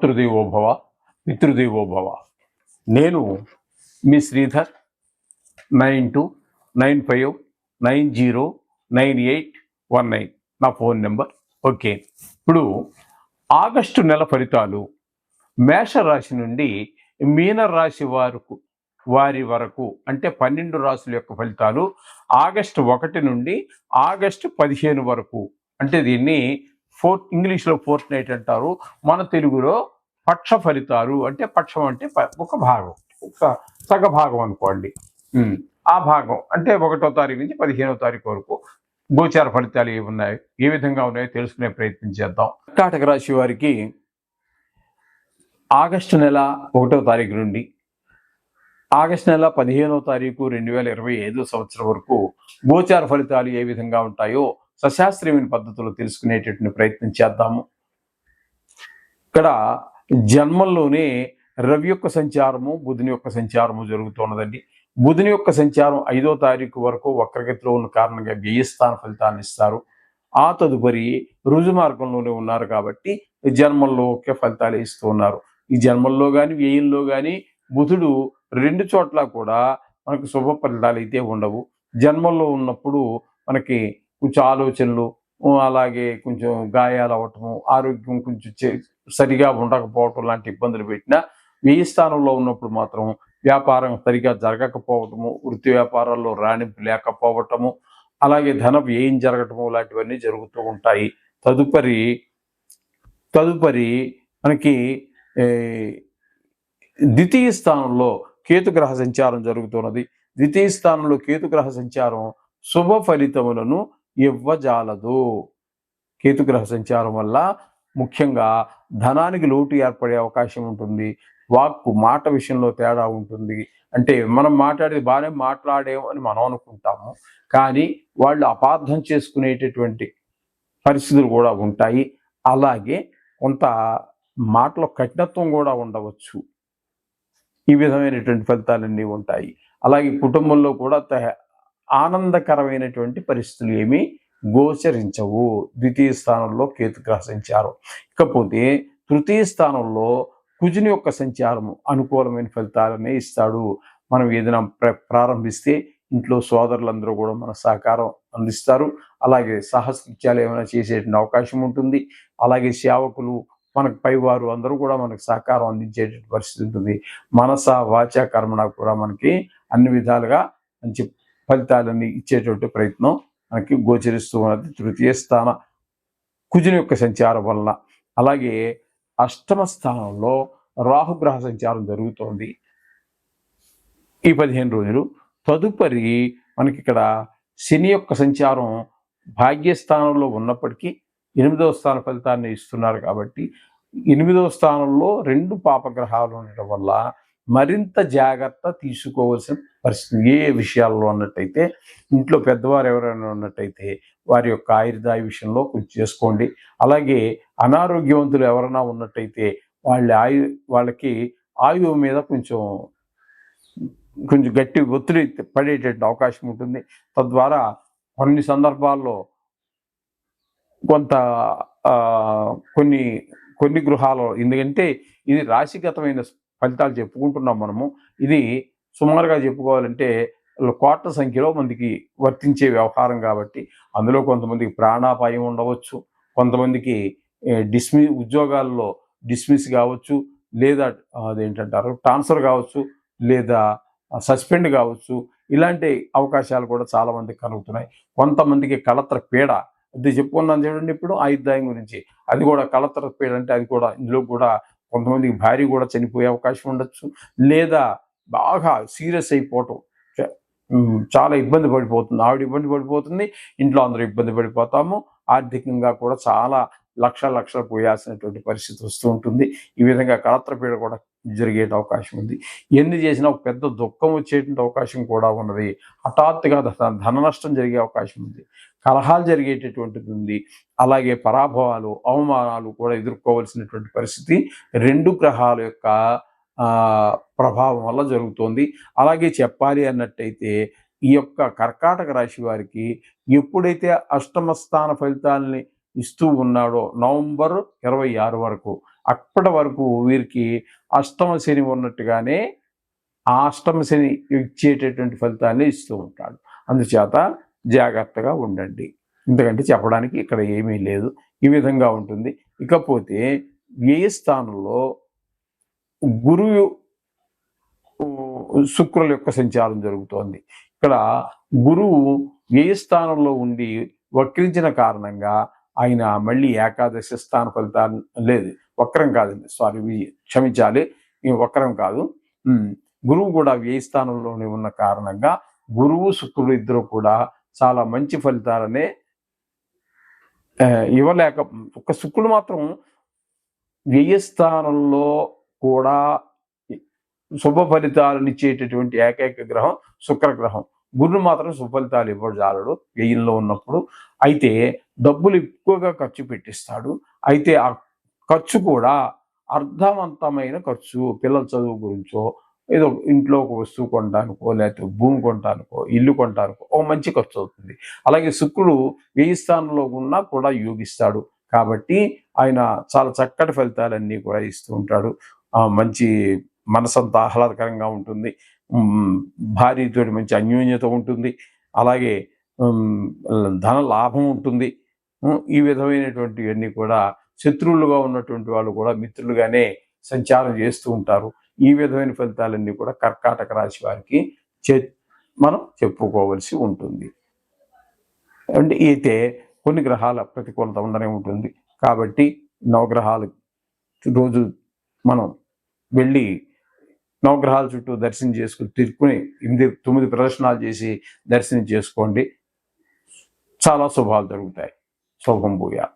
మాతృదేవోభవ పితృదేవోభవ. నేను మీ శ్రీధర్. 9295909819 నా phone number. Okay, ఇప్పుడు ఆగస్టు నెల ఫలితాలు మేషరాశి నుండి మీనరాశి వారి వరకు అంటే 12 రాశుల యొక్క ఫలితాలు ఆగస్టు 1 నుండి ఆగస్టు 15 వరకు. అంటే దీన్ని ఇంగ్లీష్లో ఫోర్త్ నైట్ అంటారు, మన తెలుగులో పక్ష ఫలితాలు. అంటే పక్షం అంటే ఒక భాగం, ఒక సగ భాగం అనుకోండి. ఆ భాగం అంటే 1వ తారీఖు నుంచి 15వ తారీఖు వరకు గోచార ఫలితాలు ఏమున్నాయి, ఏ విధంగా ఉన్నాయో తెలుసుకునే ప్రయత్నం చేద్దాం. కర్కాటక రాశి వారికి ఆగస్టు నెల 1వ తారీఖు నుండి ఆగస్టు నెల 15వ తారీఖు 2025 సంవత్సరం వరకు గోచార ఫలితాలు ఏ విధంగా ఉంటాయో సశాస్త్రీయమైన పద్ధతిలో తెలుసుకునేటటువంటి ప్రయత్నం చేద్దాము. ఇక్కడ జన్మంలోనే రవి యొక్క సంచారము, బుధుని యొక్క సంచారము జరుగుతున్నదండి. బుధుని యొక్క సంచారం 5వ తారీఖు వరకు వక్రగతిలో ఉన్న కారణంగా వ్యయస్థాన ఫలితాలను ఇస్తారు. ఆ తదుపరి రుజు మార్గంలోనే ఉన్నారు కాబట్టి జన్మంలో ఒకే ఫలితాలు ఇస్తూ ఉన్నారు. ఈ జన్మంలో కానీ వ్యయంలో కానీ బుధుడు 2 చోట్ల కూడా మనకు శుభ ఫలితాలు అయితే ఉండవు. జన్మంలో ఉన్నప్పుడు మనకి కొంచెం ఆలోచనలు, అలాగే కొంచెం గాయాలు అవ్వటము, ఆరోగ్యం కొంచెం సరిగా ఉండకపోవటం లాంటి ఇబ్బందులు పెట్టినా, వ్యయ స్థానంలో ఉన్నప్పుడు మాత్రం వ్యాపారం సరిగా జరగకపోవటము, వృత్తి వ్యాపారాల్లో రాణింపు లేకపోవటము, అలాగే ధన వ్యయం జరగటము లాంటివన్నీ జరుగుతూ ఉంటాయి. తదుపరి మనకి ద్వితీయ స్థానంలో కేతుగ్రహ సంచారం జరుగుతున్నది. ద్వితీయ స్థానంలో కేతుగ్రహ సంచారం శుభ ఫలితములను ఇవ్వజాలదు. కేతుగ్రహ సంచారం వల్ల ముఖ్యంగా ధనానికి లోటు ఏర్పడే అవకాశం ఉంటుంది. వాక్కు మాట విషయంలో తేడా ఉంటుంది. అంటే మనం మాట్లాడేది బాగానే మాట్లాడేమో అని మనం అనుకుంటాము, కానీ వాళ్ళు అపార్థం చేసుకునేటటువంటి పరిస్థితులు కూడా ఉంటాయి. అలాగే కొంత మాటలో కఠినత్వం కూడా ఉండవచ్చు. ఈ విధమైనటువంటి ఫలితాలన్నీ ఉంటాయి. అలాగే కుటుంబంలో కూడా ఆనందకరమైనటువంటి పరిస్థితులు ఏమీ గోచరించవు. ద్వితీయ స్థానంలో కేతుగ్రహ సంచారం. ఇకపోతే తృతీయ స్థానంలో కుజుని యొక్క సంచారము అనుకూలమైన ఫలితాలనే ఇస్తాడు. మనం ఏదైనా ప్రారంభిస్తే ఇంట్లో సోదరులందరూ కూడా మన సహకారం అందిస్తారు. అలాగే సాహసకృత్యాలు ఏమైనా చేసేటువంటి అవకాశం ఉంటుంది. అలాగే సేవకులు, మనకు పైవారు అందరూ కూడా మనకు సహకారం అందించేటువంటి పరిస్థితి ఉంటుంది. మనస వాచ కర్మణ కూడా మనకి అన్ని విధాలుగా మంచి ఫలితాలన్నీ ఇచ్చేటువంటి ప్రయత్నం మనకి గోచరిస్తూ ఉన్నది తృతీయ స్థాన కుజుని యొక్క సంచారం వలన. అలాగే అష్టమ స్థానంలో రాహుగ్రహ సంచారం జరుగుతోంది ఈ 15 రోజులు. తదుపరి మనకి ఇక్కడ శని యొక్క సంచారం భాగ్యస్థానంలో ఉన్నప్పటికీ 8వ స్థాన ఫలితాన్ని ఇస్తున్నారు. కాబట్టి 8వ స్థానంలో 2 పాపగ్రహాలు ఉండటం వల్ల మరింత జాగ్రత్త తీసుకోవాల్సిన పరిస్థితి. ఏ విషయాల్లో అన్నట్టయితే, ఇంట్లో పెద్దవారు ఎవరైనా ఉన్నట్టయితే వారి యొక్క ఆయుర్దాయ విషయంలో కొంచెం చేసుకోండి. అలాగే అనారోగ్యవంతులు ఎవరైనా ఉన్నట్టయితే వాళ్ళకి ఆయువు మీద కొంచెం గట్టి ఒత్తిడి పడేటటువంటి అవకాశం ఉంటుంది. తద్వారా కొన్ని సందర్భాల్లో కొన్ని గృహాలు, ఎందుకంటే ఇది రాశిగతమైన ఫలితాలు చెప్పుకుంటున్నాం మనము. ఇది సుమారుగా చెప్పుకోవాలంటే కోట్ల సంఖ్యలో మందికి వర్తించే వ్యవహారం కాబట్టి అందులో కొంతమందికి ప్రాణాపాయం ఉండవచ్చు, కొంతమందికి ఉద్యోగాల్లో డిస్మిస్ కావచ్చు, లేదా అదేంటంటారు ట్రాన్స్ఫర్ కావచ్చు, లేదా సస్పెండ్ కావచ్చు. ఇలాంటి అవకాశాలు కూడా చాలా మందికి కలుగుతున్నాయి. కొంతమందికి కళత్ర పీడ, అది చెప్పుకున్నాను చూడండి ఇప్పుడు ఆయుర్దాయం గురించి. అది కూడా కళత్ర పీడ అంటే అది కూడా, ఇందులో కూడా కొంతమందికి భార్య కూడా చనిపోయే అవకాశం ఉండొచ్చు, లేదా బాగా సీరియస్ అయిపోవటం, చాలా ఇబ్బంది పడిపోతుంది. ఆవిడ ఇబ్బంది పడిపోతుంది, ఇంట్లో అందరూ ఇబ్బంది పడిపోతాము. ఆర్థికంగా కూడా చాలా లక్షలు పోయాల్సినటువంటి పరిస్థితి వస్తూ ఉంటుంది. ఈ విధంగా కళత్రపీడ కూడా జరిగే అవకాశం ఉంది. ఎన్ని చేసినా ఒక పెద్ద దుఃఖం వచ్చేటువంటి అవకాశం కూడా ఉన్నది. హఠాత్తుగా ధన నష్టం జరిగే అవకాశం ఉంది. కలహాలు జరిగేటటువంటిది ఉంది. అలాగే పరాభవాలు, అవమానాలు కూడా ఎదుర్కోవాల్సినటువంటి పరిస్థితి 2 గ్రహాల యొక్క ప్రభావం వల్ల జరుగుతోంది. అలాగే చెప్పాలి అన్నట్టయితే ఈ యొక్క కర్కాటక రాశి వారికి ఎప్పుడైతే అష్టమ స్థాన ఫలితాలని ఇస్తూ ఉన్నాడో నవంబర్ 26 వరకు, అప్పటి వరకు వీరికి అష్టమ శని ఉన్నట్టుగానే ఆ అష్టమ శని ఇచ్చేటటువంటి ఫలితాన్ని ఇస్తూ ఉంటాడు. అందుచేత జాగ్రత్తగా ఉండండి. ఎందుకంటే చెప్పడానికి ఇక్కడ ఏమీ లేదు. ఈ విధంగా ఉంటుంది. ఇకపోతే వ్యయ స్థానంలో గురువు శుక్రుల యొక్క సంచారం జరుగుతోంది. ఇక్కడ గురువు వ్యయ స్థానంలో ఉండి వక్రించిన కారణంగా ఆయన మళ్ళీ ఏకాదశి స్థాన ఫలితాలు లేదు, వక్రం కాదండి, సారీ క్షమించాలి, వక్రం కాదు. గురువు కూడా వ్యయ స్థానంలోనే ఉన్న కారణంగా గురువు శుక్రుడు ఇద్దరు కూడా చాలా మంచి ఫలితాలనే ఇవ్వలేక, ఒక శుక్రుడు మాత్రం వ్యయ స్థానంలో కూడా శుభ ఫలితాలను ఇచ్చేటటువంటి ఏకైక గ్రహం శుక్రగ్రహం. గురుడు మాత్రం శుభ ఫలితాలు ఇవ్వజాలడు వ్యయంలో ఉన్నప్పుడు. అయితే డబ్బులు ఎక్కువగా ఖర్చు పెట్టిస్తాడు. అయితే ఆ ఖర్చు కూడా అర్థవంతమైన ఖర్చు, పిల్లల చదువు గురించో, ఏదో ఇంట్లో ఒక వస్తువు కొనడానికో, లేకపోతే భూమి కొనడానికో, ఇల్లు కొనడానికో ఒక మంచి ఖర్చు అవుతుంది. అలాగే శుక్రుడు వ్యయ స్థానంలో ఉన్నా కూడా యోగిస్తాడు కాబట్టి ఆయన చాలా చక్కటి ఫలితాలన్నీ కూడా ఇస్తూ ఉంటాడు. మంచి మనసంతా ఆహ్లాదకరంగా ఉంటుంది. భార్యతో మంచి అన్యోన్యత ఉంటుంది. అలాగే ధన లాభం ఉంటుంది. ఈ విధమైనటువంటివన్నీ కూడా శత్రువులుగా ఉన్నటువంటి వాళ్ళు కూడా మిత్రులుగానే సంచారం చేస్తూ ఉంటారు. ఈ విధమైన ఫలితాలన్నీ కూడా కర్కాటక రాశి వారికి మనం చెప్పుకోవలసి ఉంటుంది. అంటే అయితే కొన్ని గ్రహాల ప్రతికూలత ఉండనే ఉంటుంది. కాబట్టి నవగ్రహాలు రోజు మనం వెళ్ళి నవగ్రహాల చుట్టూ దర్శనం చేసుకుని తిరుక్కుని 9 ప్రదర్శనాలు చేసి దర్శనం చేసుకోండి. చాలా శుభాలు జరుగుతాయి. శుభం భూయా.